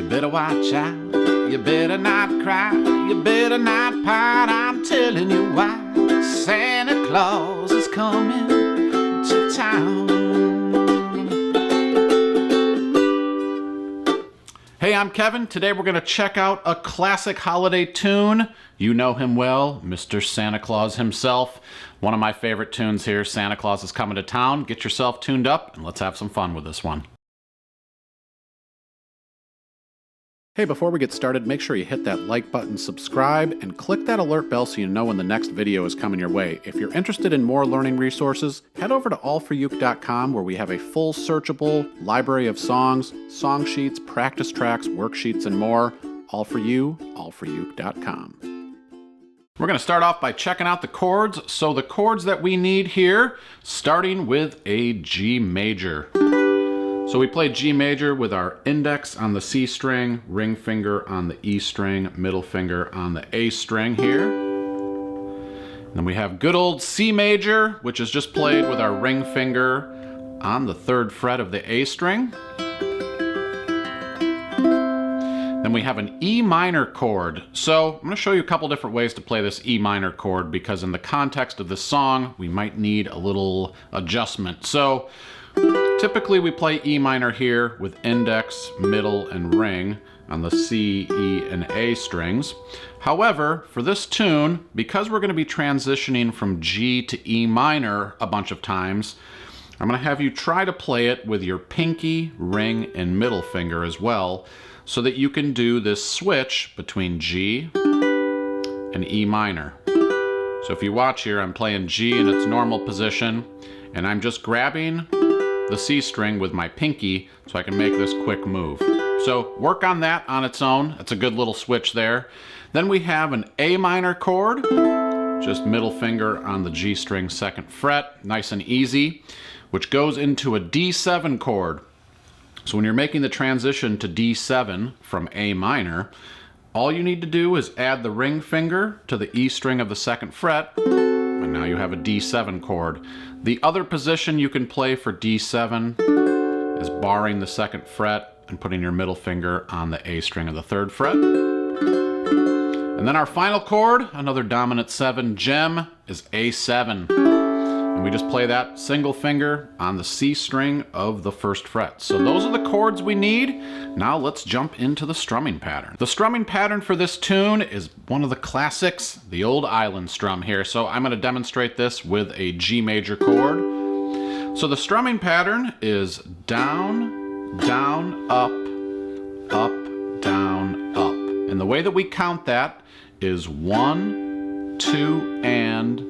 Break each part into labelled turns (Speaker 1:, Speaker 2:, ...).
Speaker 1: You better watch out. You better not cry. You better not pout. I'm telling you why. Santa Claus is coming to town. Hey, I'm Kevin. Today we're going to check out a classic holiday tune. You know him well, Mr. Santa Claus himself. One of my favorite tunes here, Santa Claus is Coming to Town. Get yourself tuned up and let's have some fun with this one. Hey, before we get started, make sure you hit that like button, subscribe, and click that alert bell so you know when the next video is coming your way. If you're interested in more learning resources, head over to allforuke.com where we have a full searchable library of songs, song sheets, practice tracks, worksheets, and more. All for you, allforuke.com. We're going to start off by checking out the chords. So the chords that we need here, starting with a G major. So we play G major with our index on the C string, ring finger on the E string, middle finger on the A string here. And then we have good old C major, which is just played with our ring finger on the 3rd fret of the A string. Then we have an E minor chord. So I'm going to show you a couple different ways to play this E minor chord because in the context of this song, we might need a little adjustment. So typically we play E minor here with index, middle, and ring on the C, E, and A strings. However, for this tune, because we're going to be transitioning from G to E minor a bunch of times, I'm going to have you try to play it with your pinky, ring, and middle finger as well, so that you can do this switch between G and E minor. So if you watch here, I'm playing G in its normal position, and I'm just grabbing the C string with my pinky so I can make this quick move. So work on that on its own. It's a good little switch there. Then we have an A minor chord, just middle finger on the G string 2nd fret, nice and easy, which goes into a D7 chord. So when you're making the transition to D7 from A minor, all you need to do is add the ring finger to the E string of the 2nd fret, and now you have a D7 chord. The other position you can play for D7 is barring the 2nd fret and putting your middle finger on the A string of the 3rd fret. And then our final chord, another dominant 7 gem, is A7. And we just play that single finger on the C string of the 1st fret. So those are the chords we need. Now let's jump into the strumming pattern. The strumming pattern for this tune is one of the classics, the old island strum here. So I'm going to demonstrate this with a G major chord. So the strumming pattern is down, down, up, up, down, up. And the way that we count that is 1, 2, and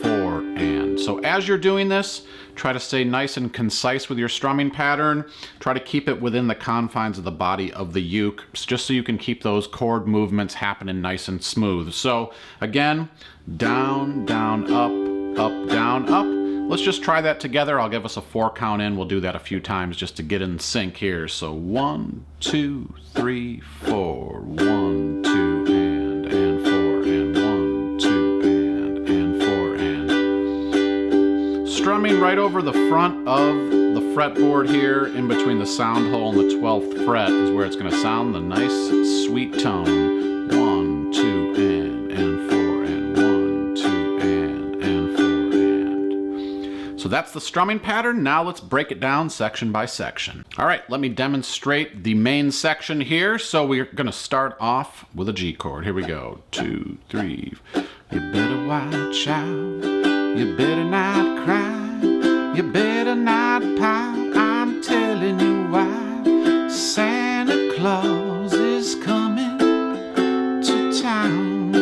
Speaker 1: 4, and. So as you're doing this, try to stay nice and concise with your strumming pattern. Try to keep it within the confines of the body of the uke, just so you can keep those chord movements happening nice and smooth. So again, down, down, up, up, down, up. Let's just try that together. I'll give us a 4 count in. We'll do that a few times just to get in sync here. So 1, 2, 3, 4, 1, 2, and 4, and 1, 2, and 4, and. Strumming right over the front of the fretboard here, in between the sound hole and the 12th fret, is where it's going to sound the nice, sweet tone. 1, 2, and 4, and 1, 2, and 4, and. So that's the strumming pattern. Now let's break it down section by section. All right, let me demonstrate the main section here. So we're going to start off with a G chord. Here we go. 2, 3. You better watch out. You better not cry, you better not pout, I'm telling you why. Santa Claus is coming to town.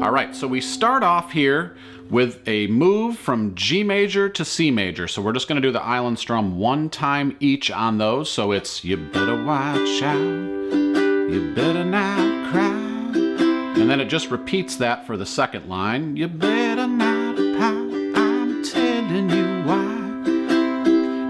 Speaker 1: All right, so we start off here with a move from G major to C major. So we're just gonna do the island strum 1 time each on those. So it's you better watch out, you better not cry. And then it just repeats that for the 2nd line. You better not pout, I'm telling you why.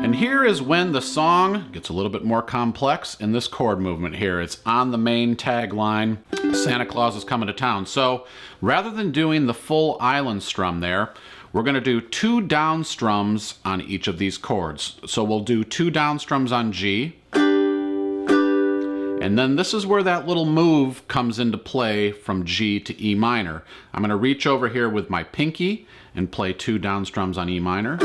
Speaker 1: And here is when the song gets a little bit more complex in this chord movement here. It's on the main tagline, Santa Claus is coming to town. So rather than doing the full island strum there, we're going to do 2 down strums on each of these chords. So we'll do 2 down strums on G. And then this is where that little move comes into play from G to E minor. I'm going to reach over here with my pinky and play 2 down strums on E minor.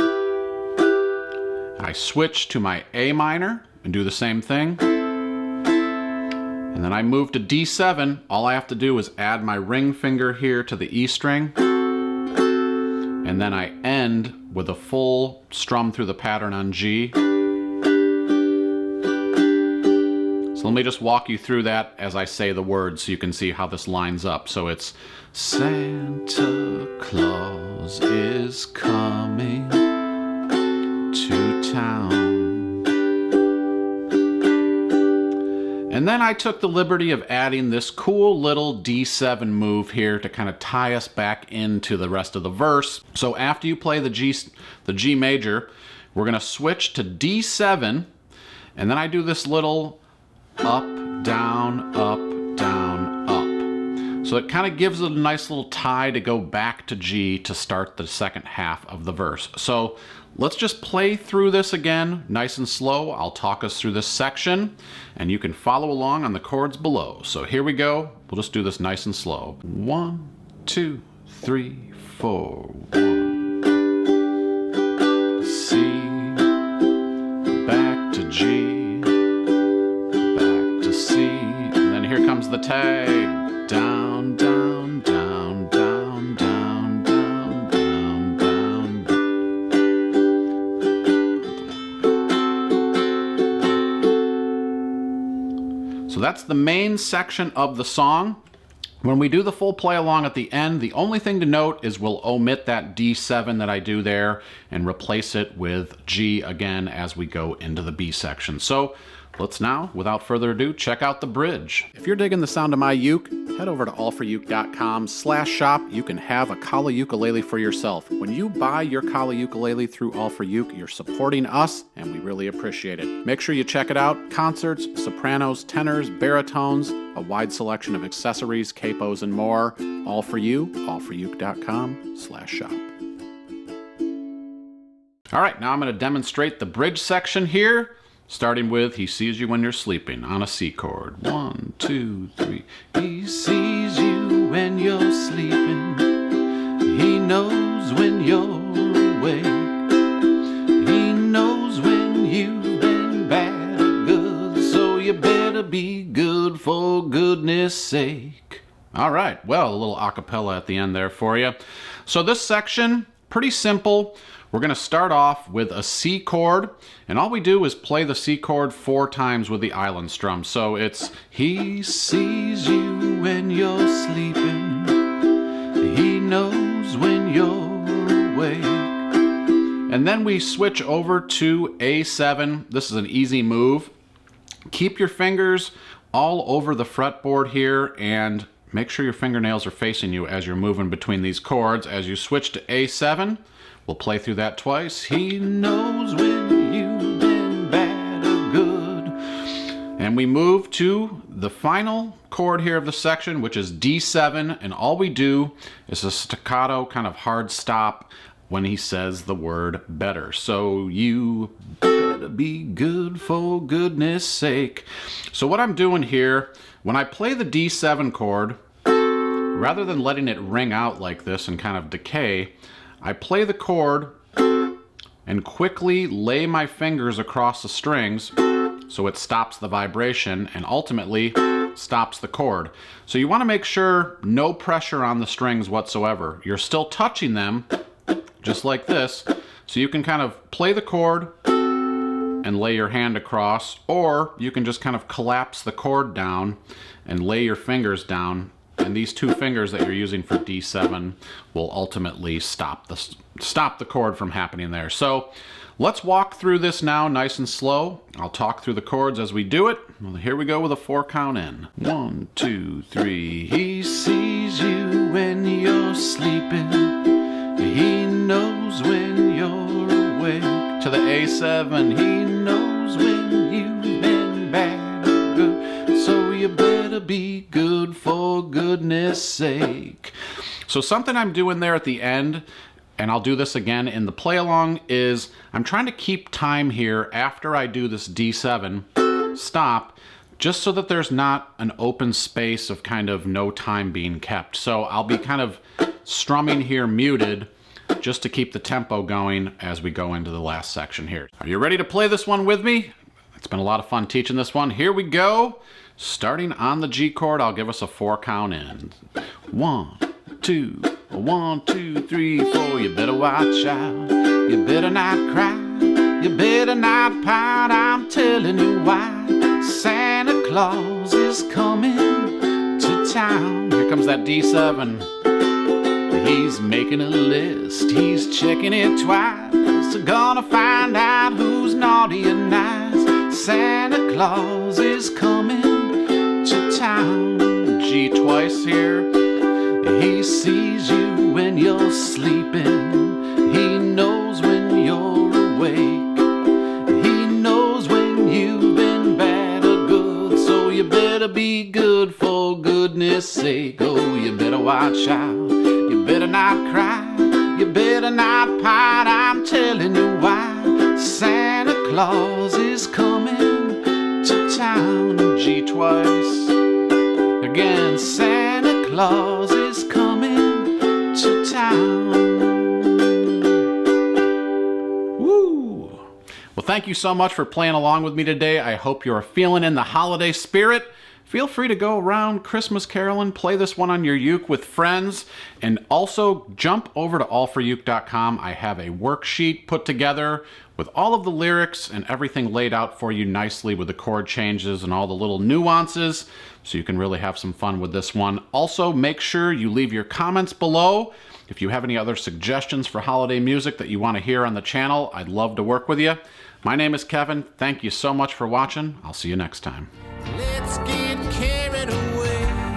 Speaker 1: I switch to my A minor and do the same thing. And then I move to D7. All I have to do is add my ring finger here to the E string. And then I end with a full strum through the pattern on G. So let me just walk you through that as I say the words so you can see how this lines up. So it's Santa Claus is coming to town. And then I took the liberty of adding this cool little D7 move here to kind of tie us back into the rest of the verse. So after you play the G major, we're going to switch to D7, and then I do this little up, down, up, down, up. So it kind of gives it a nice little tie to go back to G to start the second half of the verse. So let's just play through this again, nice and slow. I'll talk us through this section, and you can follow along on the chords below. So here we go. We'll just do this nice and slow. 1, 2, 3, 4. 1. C, back to G. C, and then here comes the tag. Down, down, down, down, down, down, down, down. So that's the main section of the song. When we do the full play along at the end, the only thing to note is we'll omit that D7 that I do there and replace it with G again as we go into the B section. So let's now, without further ado, check out the bridge. If you're digging the sound of my uke, head over to allforuke.com/shop. You can have a Kala ukulele for yourself. When you buy your Kala ukulele through All For Uke, you're supporting us, and we really appreciate it. Make sure you check it out. Concerts, sopranos, tenors, baritones, a wide selection of accessories, capos, and more. All for you, allforuke.com/shop. All right, now I'm going to demonstrate the bridge section here. Starting with, he sees you when you're sleeping on a C chord. 1, 2, 3. He sees you when you're sleeping. He knows when you're awake. He knows when you've been bad or good. So you better be good for goodness sake. All right, well, a little a cappella at the end there for you. So this section, pretty simple. We're going to start off with a C chord, and all we do is play the C chord 4 times with the island strum. So it's, he sees you when you're sleeping. He knows when you're awake. And then we switch over to A7. This is an easy move. Keep your fingers all over the fretboard here, and make sure your fingernails are facing you as you're moving between these chords. As you switch to A7, we'll play through that twice. He knows when you've been bad or good. And we move to the final chord here of the section, which is D7. And all we do is a staccato kind of hard stop when he says the word better. So you better be good for goodness sake. So what I'm doing here, when I play the D7 chord, rather than letting it ring out like this and kind of decay, I play the chord and quickly lay my fingers across the strings so it stops the vibration and ultimately stops the chord. So you want to make sure no pressure on the strings whatsoever. You're still touching them just like this, so you can kind of play the chord and lay your hand across, or you can just kind of collapse the chord down and lay your fingers down. And these 2 fingers that you're using for D7 will ultimately stop the chord from happening there. So let's walk through this now nice and slow. I'll talk through the chords as we do it. Well, here we go with a 4 count in. 1, 2, 3. He sees you when you're sleeping. He knows when you're awake. To the A7. He knows when you've been bad or good. So you better be good for goodness sake. So something I'm doing there at the end, and I'll do this again in the play along, is I'm trying to keep time here after I do this D7 stop, just so that there's not an open space of kind of no time being kept. So I'll be kind of strumming here muted just to keep the tempo going as we go into the last section here. Are you ready to play this one with me? It's been a lot of fun teaching this one. Here we go. Starting on the G chord, I'll give us a 4 count in. 1, 2, 1, 2, 3, 4. You better watch out. You better not cry. You better not pout. I'm telling you why. Santa Claus is coming to town. Here comes that D7. He's making a list. He's checking it twice. Gonna find out who's naughty and nice. Santa Claus is coming to town. G twice here. He sees you when you're sleeping. He knows when you're awake. He knows when you've been bad or good. So you better be good for goodness sake. Oh, you better watch out. You better not cry. You better not pout. I'm telling you why. Santa Claus is coming to town. G twice. Again, Santa Claus is coming to town. Woo! Well, thank you so much for playing along with me today. I hope you're feeling in the holiday spirit. Feel free to go around Christmas caroling, play this one on your uke with friends, and also jump over to allforuke.com. I have a worksheet put together with all of the lyrics and everything laid out for you nicely with the chord changes and all the little nuances, so you can really have some fun with this one. Also, make sure you leave your comments below. If you have any other suggestions for holiday music that you want to hear on the channel, I'd love to work with you. My name is Kevin. Thank you so much for watching. I'll see you next time.
Speaker 2: Let's get carried away.